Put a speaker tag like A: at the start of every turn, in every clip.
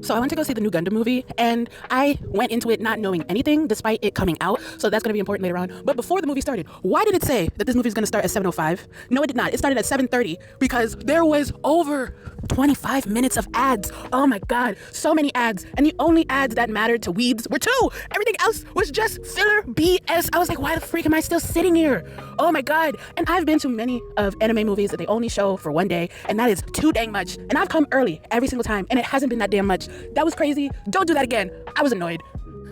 A: So I went to go see the new Gundam movie, and I went into it not knowing anything despite it coming out. So that's going to be important later on. But before the movie started, why did it say that this movie is going to start at 7:05? No, it did not. It started at 7:30 because there was over 25 minutes of ads. Oh my God, so many ads. And the only ads that mattered to weebs were two. Everything else was just filler BS. I was like, why the freak am I still sitting here? Oh my God. And I've been to many of anime movies that they only show for one day, and that is too dang much. And I've come early every single time, and it hasn't been that damn much. That was crazy. Don't do that again. I was annoyed.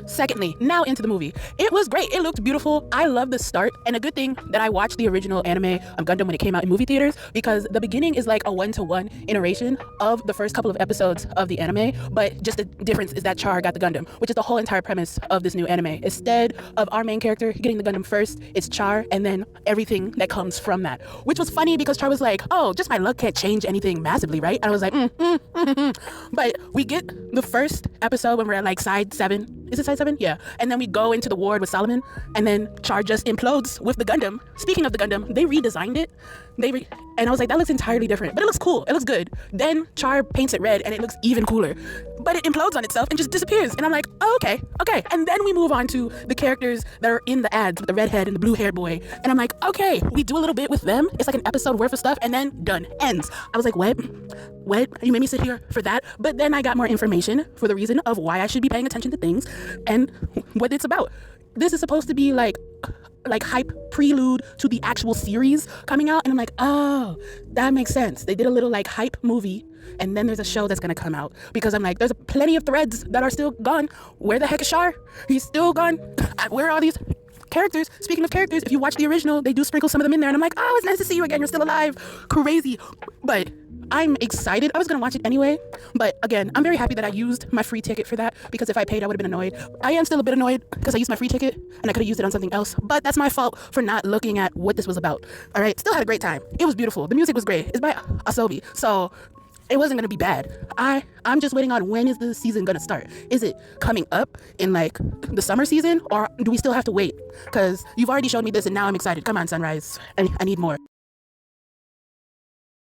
A: Secondly, now into the movie. It was great. It looked beautiful. I love the start, and a good thing that I watched the original anime of Gundam when it came out in movie theaters, because the beginning is like a one-to-one iteration of the first couple of episodes of the anime, but just the difference is that Char got the Gundam, which is the whole entire premise of this new anime. Instead of our main character getting the Gundam first, it's Char, and then everything that comes from that, which was funny because Char was like, oh, just my luck can't change anything massively, right? And I was like, But we get the first episode when we're at like side 7. Is it side 7? Yeah. And then we go into the ward with Solomon, and then Char just implodes with the Gundam. Speaking of the Gundam, they redesigned it. And I was like, that looks entirely different, but it looks cool. It looks good. Then Char paints it red, and it looks even cooler. But it implodes on itself and just disappears. And I'm like, oh, okay. And then we move on to the characters that are in the ads with the redhead and the blue-haired boy. And I'm like, okay, we do a little bit with them. It's like an episode worth of stuff, and then done. Ends. I was like, what? You made me sit here for that? But then I got more information for the reason of why I should be paying attention to things and what it's about. This is supposed to be like hype prelude to the actual series coming out, and I'm like, oh, that makes sense. They did a little like hype movie, and then there's a show that's gonna come out, because I'm like, there's plenty of threads that are still gone. Where the heck is Char? He's still gone. Where are all these characters? Speaking of characters, if you watch the original, they do sprinkle some of them in there, and I'm like, oh, it's nice to see you again. You're still alive. Crazy. But I'm excited. I was gonna watch it anyway, but again, I'm very happy that I used my free ticket for that, because if I paid, I would have been annoyed. I am still a bit annoyed because I used my free ticket and I could have used it on something else, but that's my fault for not looking at what this was about. All right, still had a great time. It was beautiful. The music was great. It's by Asobi, so it wasn't gonna be bad. I'm just waiting on, when is the season gonna start? Is it coming up in like the summer season, or do we still have to wait? Because you've already showed me this, and now I'm excited. Come on, Sunrise. I need more.